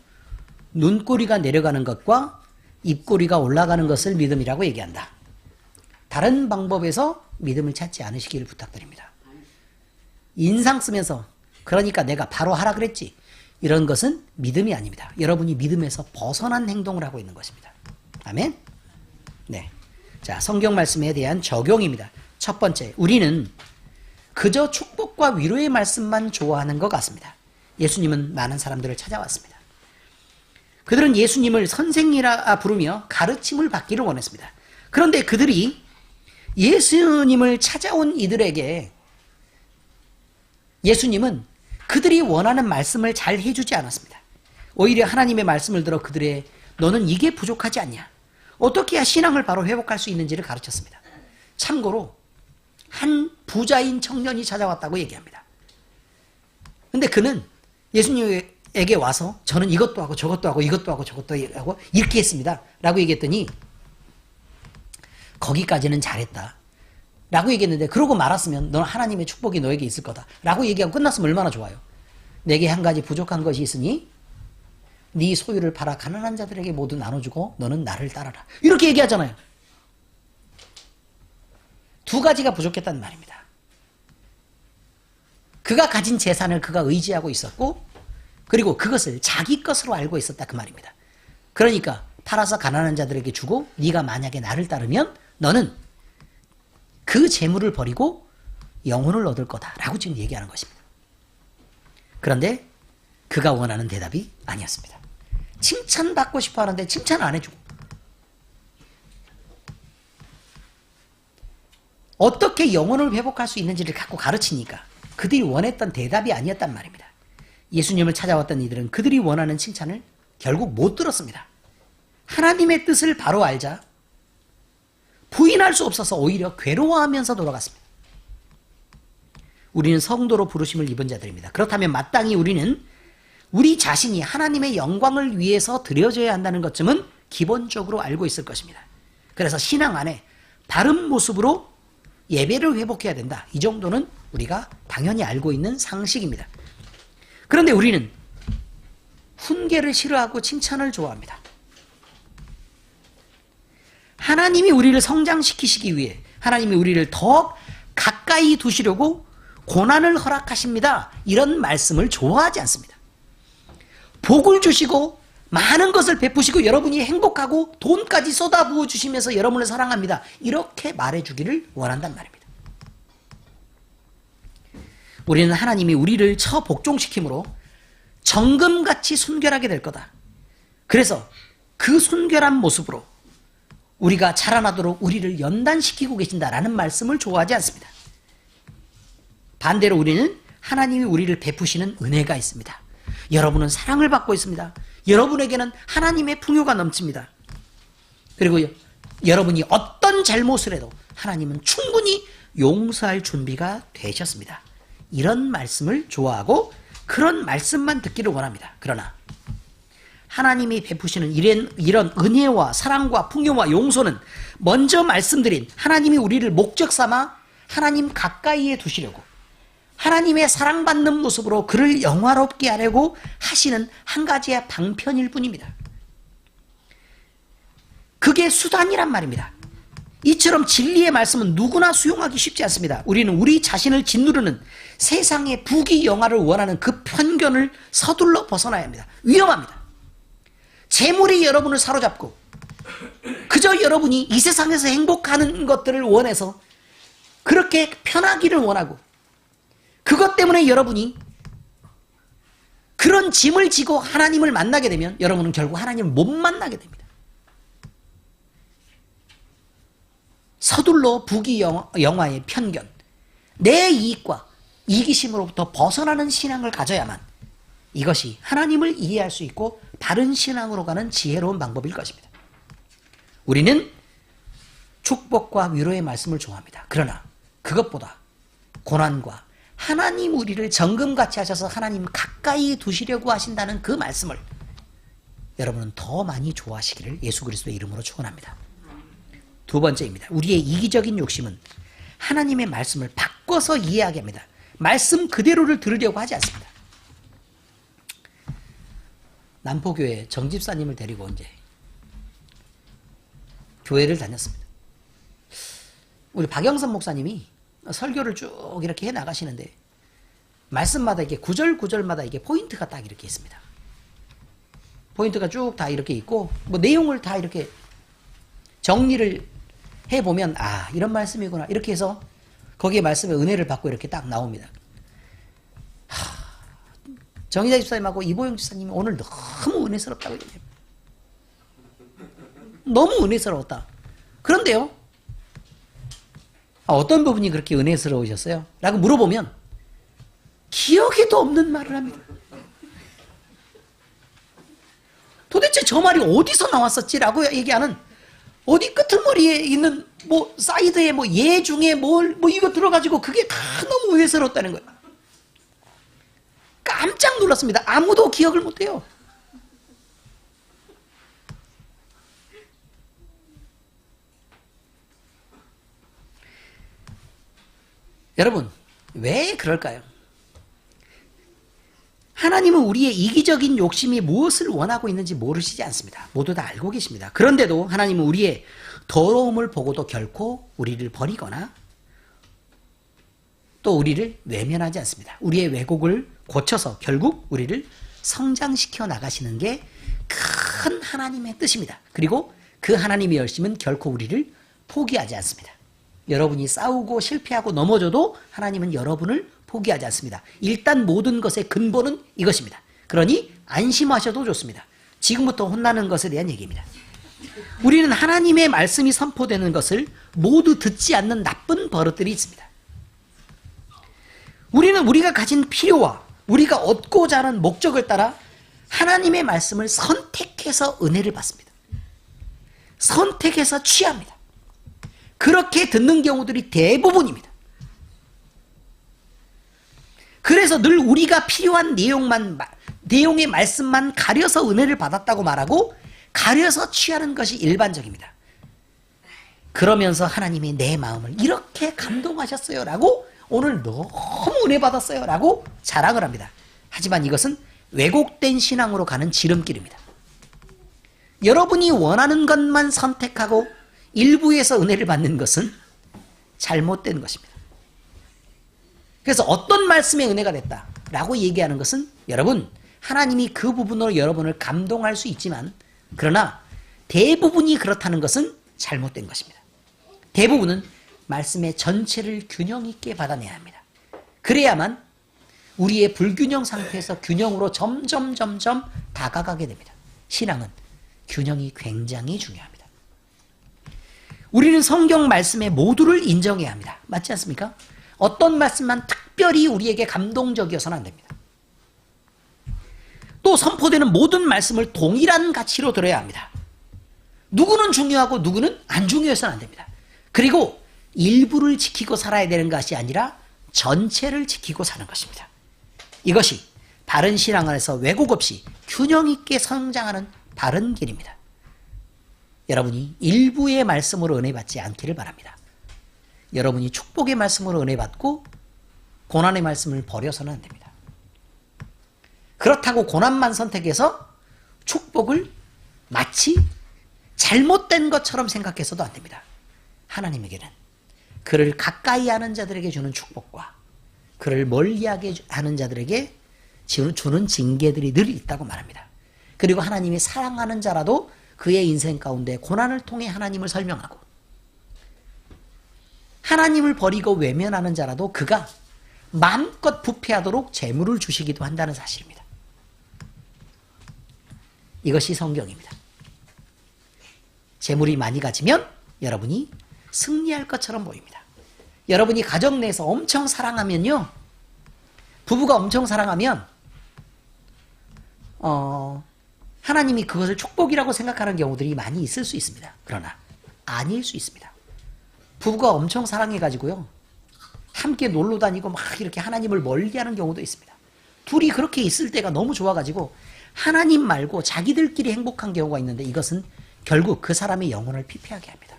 눈꼬리가 내려가는 것과 입꼬리가 올라가는 것을 믿음이라고 얘기한다. 다른 방법에서 믿음을 찾지 않으시기를 부탁드립니다. 인상 쓰면서 그러니까 내가 바로 하라 그랬지, 이런 것은 믿음이 아닙니다. 여러분이 믿음에서 벗어난 행동을 하고 있는 것입니다. 아멘? 네. 자, 성경 말씀에 대한 적용입니다. 첫 번째, 우리는 그저 축복과 위로의 말씀만 좋아하는 것 같습니다. 예수님은 많은 사람들을 찾아왔습니다. 그들은 예수님을 선생이라 부르며 가르침을 받기를 원했습니다. 그런데 그들이 예수님을 찾아온 이들에게 예수님은 그들이 원하는 말씀을 잘 해주지 않았습니다. 오히려 하나님의 말씀을 들어 그들의 너는 이게 부족하지 않냐? 어떻게 해야 신앙을 바로 회복할 수 있는지를 가르쳤습니다. 참고로 한 부자인 청년이 찾아왔다고 얘기합니다. 근데 그는 예수님에게 와서 저는 이것도 하고 저것도 하고 이것도 하고 저것도 하고 이렇게 했습니다. 라고 얘기했더니 거기까지는 잘했다. 라고 얘기했는데 그러고 말았으면 너는 하나님의 축복이 너에게 있을 거다. 라고 얘기하고 끝났으면 얼마나 좋아요. 내게 한 가지 부족한 것이 있으니 네 소유를 팔아 가난한 자들에게 모두 나눠주고 너는 나를 따라라. 이렇게 얘기하잖아요. 두 가지가 부족했단 말입니다. 그가 가진 재산을 그가 의지하고 있었고 그리고 그것을 자기 것으로 알고 있었다 그 말입니다. 그러니까 팔아서 가난한 자들에게 주고 네가 만약에 나를 따르면 너는 그 재물을 버리고 영혼을 얻을 거다라고 지금 얘기하는 것입니다. 그런데 그가 원하는 대답이 아니었습니다. 칭찬받고 싶어 하는데 칭찬을 안 해주고 어떻게 영혼을 회복할 수 있는지를 갖고 가르치니까 그들이 원했던 대답이 아니었단 말입니다. 예수님을 찾아왔던 이들은 그들이 원하는 칭찬을 결국 못 들었습니다. 하나님의 뜻을 바로 알자 부인할 수 없어서 오히려 괴로워하면서 돌아갔습니다. 우리는 성도로 부르심을 입은 자들입니다. 그렇다면 마땅히 우리는 우리 자신이 하나님의 영광을 위해서 드려져야 한다는 것쯤은 기본적으로 알고 있을 것입니다. 그래서 신앙 안에 바른 모습으로 예배를 회복해야 된다. 이 정도는 우리가 당연히 알고 있는 상식입니다. 그런데 우리는 훈계를 싫어하고 칭찬을 좋아합니다. 하나님이 우리를 성장시키시기 위해 하나님이 우리를 더 가까이 두시려고 고난을 허락하십니다. 이런 말씀을 좋아하지 않습니다. 복을 주시고 많은 것을 베푸시고 여러분이 행복하고 돈까지 쏟아부어 주시면서 여러분을 사랑합니다. 이렇게 말해주기를 원한단 말입니다. 우리는 하나님이 우리를 처 복종시킴으로 정금같이 순결하게 될 거다. 그래서 그 순결한 모습으로 우리가 자라나도록 우리를 연단시키고 계신다라는 말씀을 좋아하지 않습니다. 반대로 우리는 하나님이 우리를 베푸시는 은혜가 있습니다. 여러분은 사랑을 받고 있습니다. 여러분에게는 하나님의 풍요가 넘칩니다. 그리고 여러분이 어떤 잘못을 해도 하나님은 충분히 용서할 준비가 되셨습니다. 이런 말씀을 좋아하고 그런 말씀만 듣기를 원합니다. 그러나 하나님이 베푸시는 이런 은혜와 사랑과 풍요와 용서는 먼저 말씀드린 하나님이 우리를 목적 삼아 하나님 가까이에 두시려고 하나님의 사랑받는 모습으로 그를 영화롭게 하려고 하시는 한 가지의 방편일 뿐입니다. 그게 수단이란 말입니다. 이처럼 진리의 말씀은 누구나 수용하기 쉽지 않습니다. 우리는 우리 자신을 짓누르는 세상의 부귀영화를 원하는 그 편견을 서둘러 벗어나야 합니다. 위험합니다. 재물이 여러분을 사로잡고 그저 여러분이 이 세상에서 행복하는 것들을 원해서 그렇게 편하기를 원하고 그것 때문에 여러분이 그런 짐을 지고 하나님을 만나게 되면 여러분은 결국 하나님을 못 만나게 됩니다. 서둘러 부귀영화의 편견, 내 이익과 이기심으로부터 벗어나는 신앙을 가져야만 이것이 하나님을 이해할 수 있고 바른 신앙으로 가는 지혜로운 방법일 것입니다. 우리는 축복과 위로의 말씀을 좋아합니다. 그러나 그것보다 고난과 하나님 우리를 정금같이 하셔서 하나님 가까이 두시려고 하신다는 그 말씀을 여러분은 더 많이 좋아하시기를 예수 그리스도의 이름으로 축원합니다. 두 번째입니다. 우리의 이기적인 욕심은 하나님의 말씀을 바꿔서 이해하게 합니다. 말씀 그대로를 들으려고 하지 않습니다. 남포교회 정집사님을 데리고 이제 교회를 다녔습니다. 우리 박영선 목사님이 설교를 쭉 이렇게 해 나가시는데 말씀마다 이게 구절마다 이게 포인트가 딱 이렇게 있습니다. 포인트가 쭉 다 이렇게 있고 뭐 내용을 다 이렇게 정리를 해 보면 아 이런 말씀이구나 이렇게 해서 거기에 말씀의 은혜를 받고 이렇게 딱 나옵니다. 정의자 집사님하고 이보영 집사님이 오늘 너무 은혜스럽다고 얘기해요. 너무 은혜스러웠다. 그런데요, 어떤 부분이 그렇게 은혜스러우셨어요? 라고 물어보면 기억에도 없는 말을 합니다. 도대체 저 말이 어디서 나왔었지? 라고 얘기하는, 어디 끄트머리에 있는 뭐 사이드에 뭐 예 중에 뭐 이거 들어가지고 그게 다 너무 은혜스러웠다는 거예요. 깜짝 놀랐습니다. 아무도 기억을 못해요. 여러분, 왜 그럴까요? 하나님은 우리의 이기적인 욕심이 무엇을 원하고 있는지 모르시지 않습니다. 모두 다 알고 계십니다. 그런데도 하나님은 우리의 더러움을 보고도 결코 우리를 버리거나 또 우리를 외면하지 않습니다. 우리의 왜곡을 고쳐서 결국 우리를 성장시켜 나가시는 게 큰 하나님의 뜻입니다. 그리고 그 하나님의 열심은 결코 우리를 포기하지 않습니다. 여러분이 싸우고 실패하고 넘어져도 하나님은 여러분을 포기하지 않습니다. 일단 모든 것의 근본은 이것입니다. 그러니 안심하셔도 좋습니다. 지금부터 혼나는 것에 대한 얘기입니다. 우리는 하나님의 말씀이 선포되는 것을 모두 듣지 않는 나쁜 버릇들이 있습니다. 우리는 우리가 가진 필요와 우리가 얻고자 하는 목적을 따라 하나님의 말씀을 선택해서 은혜를 받습니다. 선택해서 취합니다. 그렇게 듣는 경우들이 대부분입니다. 그래서 늘 우리가 필요한 내용의 말씀만 가려서 은혜를 받았다고 말하고 가려서 취하는 것이 일반적입니다. 그러면서 하나님이 내 마음을 이렇게 감동하셨어요 라고 오늘 너무 은혜 받았어요 라고 자랑을 합니다. 하지만 이것은 왜곡된 신앙으로 가는 지름길입니다. 여러분이 원하는 것만 선택하고 일부에서 은혜를 받는 것은 잘못된 것입니다. 그래서 어떤 말씀에 은혜가 됐다라고 얘기하는 것은 여러분, 하나님이 그 부분으로 여러분을 감동할 수 있지만 그러나 대부분이 그렇다는 것은 잘못된 것입니다. 대부분은 말씀의 전체를 균형 있게 받아내야 합니다. 그래야만 우리의 불균형 상태에서 균형으로 점점 다가가게 됩니다. 신앙은 균형이 굉장히 중요합니다. 우리는 성경 말씀의 모두를 인정해야 합니다. 맞지 않습니까? 어떤 말씀만 특별히 우리에게 감동적이어서는 안 됩니다. 또 선포되는 모든 말씀을 동일한 가치로 들어야 합니다. 누구는 중요하고 누구는 안 중요해서는 안 됩니다. 그리고 일부를 지키고 살아야 되는 것이 아니라 전체를 지키고 사는 것입니다. 이것이 바른 신앙 안에서 왜곡 없이 균형 있게 성장하는 바른 길입니다. 여러분이 일부의 말씀으로 은혜 받지 않기를 바랍니다. 여러분이 축복의 말씀으로 은혜 받고 고난의 말씀을 버려서는 안 됩니다. 그렇다고 고난만 선택해서 축복을 마치 잘못된 것처럼 생각해서도 안 됩니다. 하나님에게는 그를 가까이 하는 자들에게 주는 축복과 그를 멀리하게 하는 자들에게 주는 징계들이 늘 있다고 말합니다. 그리고 하나님이 사랑하는 자라도 그의 인생 가운데 고난을 통해 하나님을 설명하고 하나님을 버리고 외면하는 자라도 그가 마음껏 부패하도록 재물을 주시기도 한다는 사실입니다. 이것이 성경입니다. 재물이 많이 가지면 여러분이 승리할 것처럼 보입니다. 여러분이 가정 내에서 엄청 사랑하면요, 부부가 엄청 사랑하면 하나님이 그것을 축복이라고 생각하는 경우들이 많이 있을 수 있습니다. 그러나 아닐 수 있습니다. 부부가 엄청 사랑해가지고요, 함께 놀러 다니고 막 이렇게 하나님을 멀리하는 경우도 있습니다. 둘이 그렇게 있을 때가 너무 좋아가지고 하나님 말고 자기들끼리 행복한 경우가 있는데 이것은 결국 그 사람의 영혼을 피폐하게 합니다.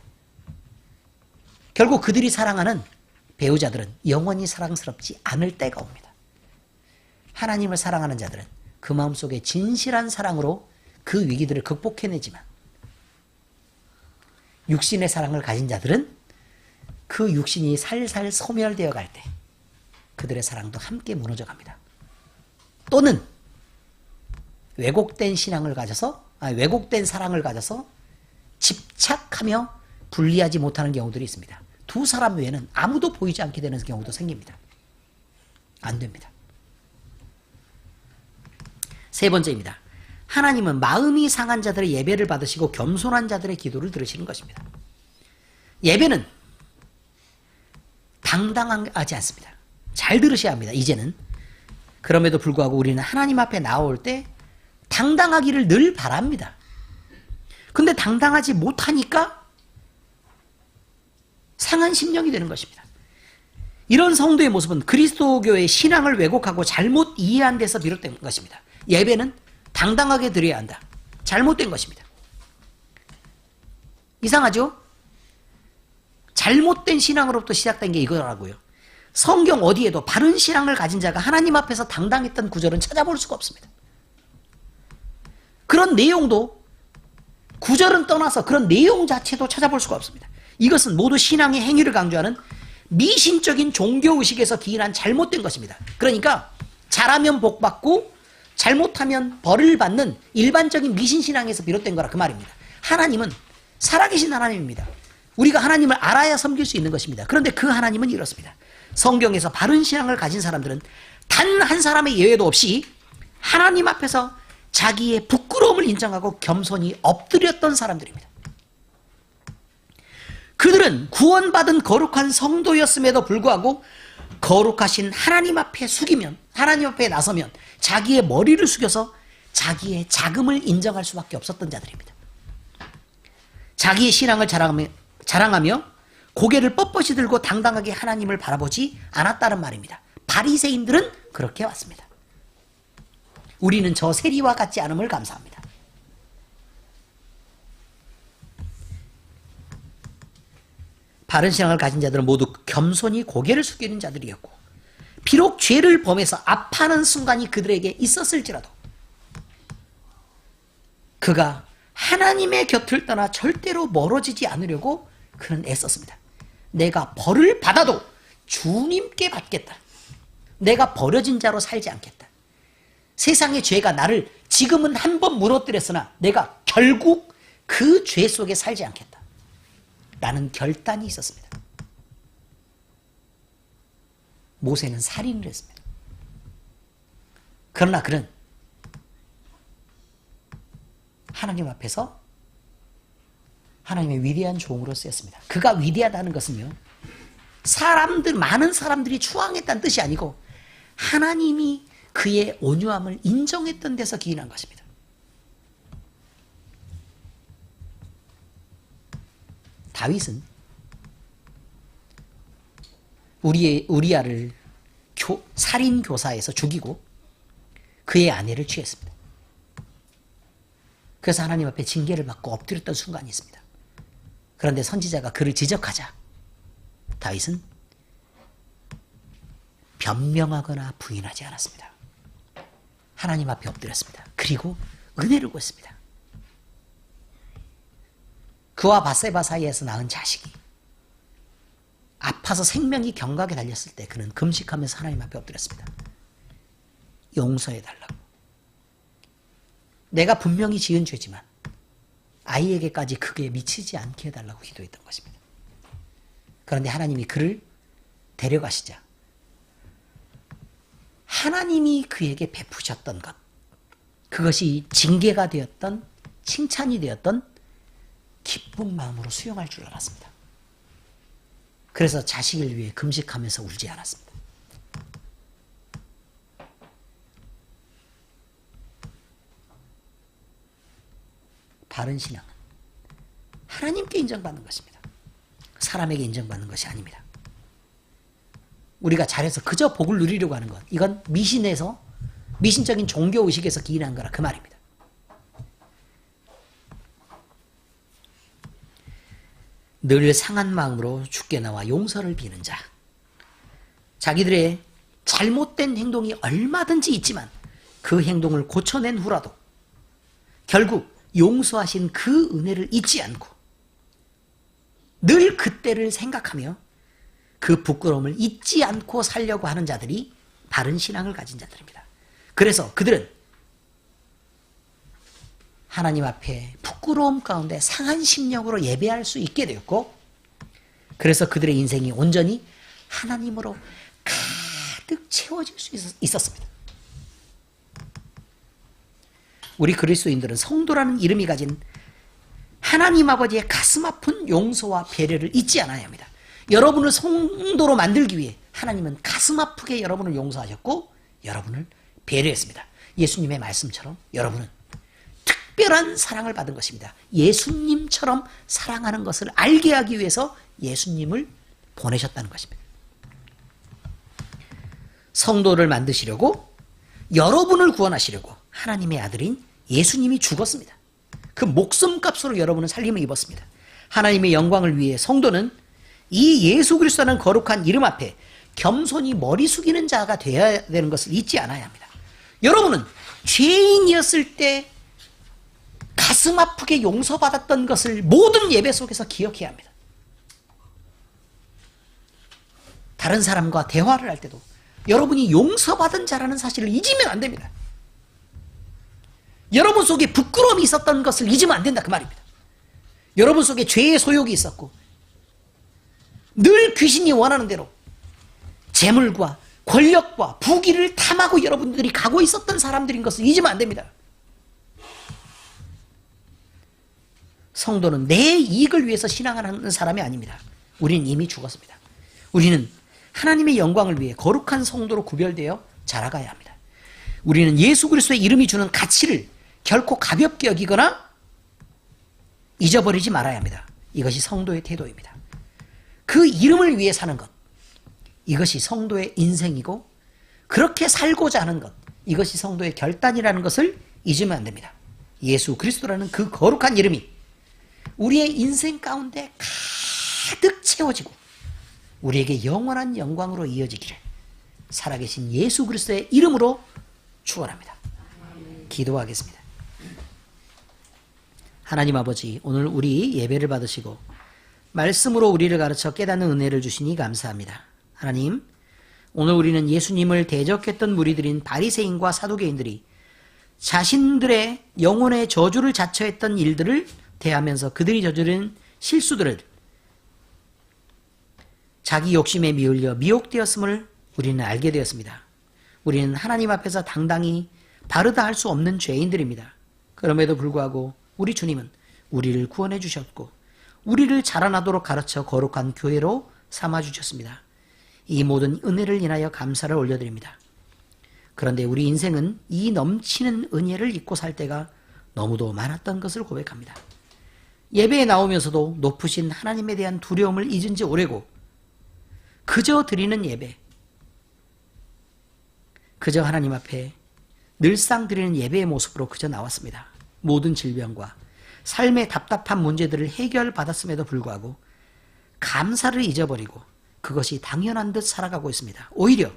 결국 그들이 사랑하는 배우자들은 영원히 사랑스럽지 않을 때가 옵니다. 하나님을 사랑하는 자들은 그 마음속에 진실한 사랑으로 그 위기들을 극복해내지만 육신의 사랑을 가진 자들은 그 육신이 살살 소멸되어 갈 때 그들의 사랑도 함께 무너져 갑니다. 또는 왜곡된 사랑을 가져서 집착하며 분리하지 못하는 경우들이 있습니다. 두 사람 외에는 아무도 보이지 않게 되는 경우도 생깁니다. 안 됩니다. 세 번째입니다. 하나님은 마음이 상한 자들의 예배를 받으시고 겸손한 자들의 기도를 들으시는 것입니다. 예배는 당당하지 않습니다. 잘 들으셔야 합니다. 이제는. 그럼에도 불구하고 우리는 하나님 앞에 나올 때 당당하기를 늘 바랍니다. 근데 당당하지 못하니까 상한 심령이 되는 것입니다. 이런 성도의 모습은 그리스도교의 신앙을 왜곡하고 잘못 이해한 데서 비롯된 것입니다. 예배는 당당하게 드려야 한다. 잘못된 것입니다. 이상하죠? 잘못된 신앙으로부터 시작된 게 이거라고요. 성경 어디에도 바른 신앙을 가진 자가 하나님 앞에서 당당했던 구절은 찾아볼 수가 없습니다. 그런 내용도 구절은 떠나서 그런 내용 자체도 찾아볼 수가 없습니다. 이것은 모두 신앙의 행위를 강조하는 미신적인 종교의식에서 기인한 잘못된 것입니다. 그러니까 잘하면 복받고 잘못하면 벌을 받는 일반적인 미신신앙에서 비롯된 거라 그 말입니다. 하나님은 살아계신 하나님입니다. 우리가 하나님을 알아야 섬길 수 있는 것입니다. 그런데 그 하나님은 이렇습니다. 성경에서 바른 신앙을 가진 사람들은 단 한 사람의 예외도 없이 하나님 앞에서 자기의 부끄러움을 인정하고 겸손히 엎드렸던 사람들입니다. 그들은 구원받은 거룩한 성도였음에도 불구하고 거룩하신 하나님 앞에 숙이면, 하나님 앞에 나서면 자기의 머리를 숙여서 자기의 자금을 인정할 수밖에 없었던 자들입니다. 자기의 신앙을 자랑하며 고개를 뻣뻣이 들고 당당하게 하나님을 바라보지 않았다는 말입니다. 바리새인들은 그렇게 왔습니다. 우리는 저 세리와 같지 않음을 감사합니다. 바른 신앙을 가진 자들은 모두 겸손히 고개를 숙이는 자들이었고 비록 죄를 범해서 아파하는 순간이 그들에게 있었을지라도 그가 하나님의 곁을 떠나 절대로 멀어지지 않으려고 그는 애썼습니다. 내가 벌을 받아도 주님께 받겠다. 내가 버려진 자로 살지 않겠다. 세상의 죄가 나를 지금은 한 번 무너뜨렸으나 내가 결국 그 죄 속에 살지 않겠다. 라는 결단이 있었습니다. 모세는 살인을 했습니다. 그러나 그는 하나님 앞에서 하나님의 위대한 종으로 쓰였습니다. 그가 위대하다는 것은요, 많은 사람들이 추앙했다는 뜻이 아니고 하나님이 그의 온유함을 인정했던 데서 기인한 것입니다. 다윗은 우리아를 살인 교사에서 죽이고 그의 아내를 취했습니다. 그래서 하나님 앞에 징계를 받고 엎드렸던 순간이 있습니다. 그런데 선지자가 그를 지적하자 다윗은 변명하거나 부인하지 않았습니다. 하나님 앞에 엎드렸습니다. 그리고 은혜를 구했습니다. 그와 바세바 사이에서 낳은 자식이 아파서 생명이 경각에 달렸을 때 그는 금식하면서 하나님 앞에 엎드렸습니다. 용서해달라고. 내가 분명히 지은 죄지만 아이에게까지 크게 미치지 않게 해달라고 기도했던 것입니다. 그런데 하나님이 그를 데려가시자 하나님이 그에게 베푸셨던 것, 그것이 징계가 되었던, 칭찬이 되었던 기쁜 마음으로 수용할 줄 알았습니다. 그래서 자식을 위해 금식하면서 울지 않았습니다. 바른 신앙은 하나님께 인정받는 것입니다. 사람에게 인정받는 것이 아닙니다. 우리가 잘해서 그저 복을 누리려고 하는 것, 이건 미신적인 종교의식에서 기인한 거라 그 말입니다. 늘 상한 마음으로 주께 나와 용서를 비는 자, 자기들의 잘못된 행동이 얼마든지 있지만 그 행동을 고쳐낸 후라도 결국 용서하신 그 은혜를 잊지 않고 늘 그때를 생각하며 그 부끄러움을 잊지 않고 살려고 하는 자들이 바른 신앙을 가진 자들입니다. 그래서 그들은 하나님 앞에 부끄러움 가운데 상한 심령으로 예배할 수 있게 되었고, 그래서 그들의 인생이 온전히 하나님으로 가득 채워질 수 있었습니다. 우리 그리스도인들은 성도라는 이름이 가진 하나님 아버지의 가슴 아픈 용서와 배려를 잊지 않아야 합니다. 여러분을 성도로 만들기 위해 하나님은 가슴 아프게 여러분을 용서하셨고 여러분을 배려했습니다. 예수님의 말씀처럼 여러분은 특별한 사랑을 받은 것입니다. 예수님처럼 사랑하는 것을 알게 하기 위해서 예수님을 보내셨다는 것입니다. 성도를 만드시려고, 여러분을 구원하시려고 하나님의 아들인 예수님이 죽었습니다. 그 목숨값으로 여러분은 살림을 입었습니다. 하나님의 영광을 위해 성도는 이 예수 그리스도라는 거룩한 이름 앞에 겸손히 머리 숙이는 자가 되어야 되는 것을 잊지 않아야 합니다. 여러분은 죄인이었을 때 가슴 아프게 용서받았던 것을 모든 예배 속에서 기억해야 합니다. 다른 사람과 대화를 할 때도 여러분이 용서받은 자라는 사실을 잊으면 안 됩니다. 여러분 속에 부끄러움이 있었던 것을 잊으면 안 된다 그 말입니다. 여러분 속에 죄의 소욕이 있었고 늘 귀신이 원하는 대로 재물과 권력과 부귀를 탐하고 여러분들이 가고 있었던 사람들인 것을 잊으면 안 됩니다. 성도는 내 이익을 위해서 신앙하는 사람이 아닙니다. 우리는 이미 죽었습니다. 우리는 하나님의 영광을 위해 거룩한 성도로 구별되어 자라가야 합니다. 우리는 예수 그리스도의 이름이 주는 가치를 결코 가볍게 여기거나 잊어버리지 말아야 합니다. 이것이 성도의 태도입니다. 그 이름을 위해 사는 것, 이것이 성도의 인생이고 그렇게 살고자 하는 것, 이것이 성도의 결단이라는 것을 잊으면 안 됩니다. 예수 그리스도라는 그 거룩한 이름이 우리의 인생 가운데 가득 채워지고 우리에게 영원한 영광으로 이어지기를 살아계신 예수 그리스도의 이름으로 축원합니다. 기도하겠습니다. 하나님 아버지, 오늘 우리 예배를 받으시고 말씀으로 우리를 가르쳐 깨닫는 은혜를 주시니 감사합니다. 하나님, 오늘 우리는 예수님을 대적했던 무리들인 바리새인과 사두개인들이 자신들의 영혼의 저주를 자처했던 일들을 대하면서 그들이 저지른 실수들을 자기 욕심에 미울려 미혹되었음을 우리는 알게 되었습니다. 우리는 하나님 앞에서 당당히 바르다 할 수 없는 죄인들입니다. 그럼에도 불구하고 우리 주님은 우리를 구원해 주셨고 우리를 자라나도록 가르쳐 거룩한 교회로 삼아주셨습니다. 이 모든 은혜를 인하여 감사를 올려드립니다. 그런데 우리 인생은 이 넘치는 은혜를 잊고 살 때가 너무도 많았던 것을 고백합니다. 예배에 나오면서도 높으신 하나님에 대한 두려움을 잊은 지 오래고 그저 드리는 예배, 그저 하나님 앞에 늘상 드리는 예배의 모습으로 그저 나왔습니다. 모든 질병과 삶의 답답한 문제들을 해결받았음에도 불구하고 감사를 잊어버리고 그것이 당연한 듯 살아가고 있습니다. 오히려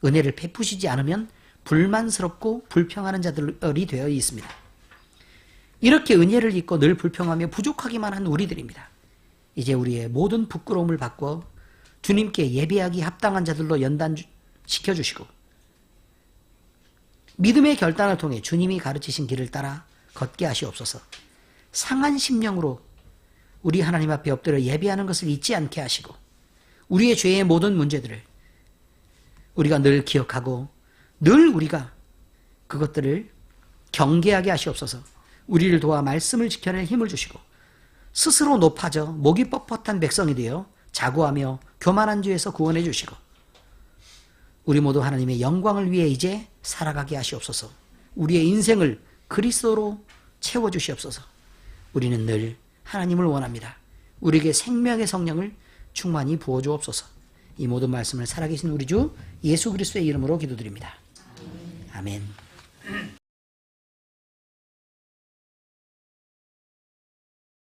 은혜를 베푸시지 않으면 불만스럽고 불평하는 자들이 되어 있습니다. 이렇게 은혜를 잊고 늘 불평하며 부족하기만 한 우리들입니다. 이제 우리의 모든 부끄러움을 바꿔 주님께 예배하기 합당한 자들로 연단시켜주시고 믿음의 결단을 통해 주님이 가르치신 길을 따라 걷게 하시옵소서. 상한 심령으로 우리 하나님 앞에 엎드려 예배하는 것을 잊지 않게 하시고 우리의 죄의 모든 문제들을 우리가 늘 기억하고 늘 우리가 그것들을 경계하게 하시옵소서. 우리를 도와 말씀을 지켜낼 힘을 주시고 스스로 높아져 목이 뻣뻣한 백성이 되어 자고하며 교만한 죄에서 구원해 주시고 우리 모두 하나님의 영광을 위해 이제 살아가게 하시옵소서. 우리의 인생을 그리스도로 채워주시옵소서. 우리는 늘 하나님을 원합니다. 우리에게 생명의 성령을 충만히 부어주옵소서. 이 모든 말씀을 살아계신 우리 주 예수 그리스도의 이름으로 기도드립니다. 아멘.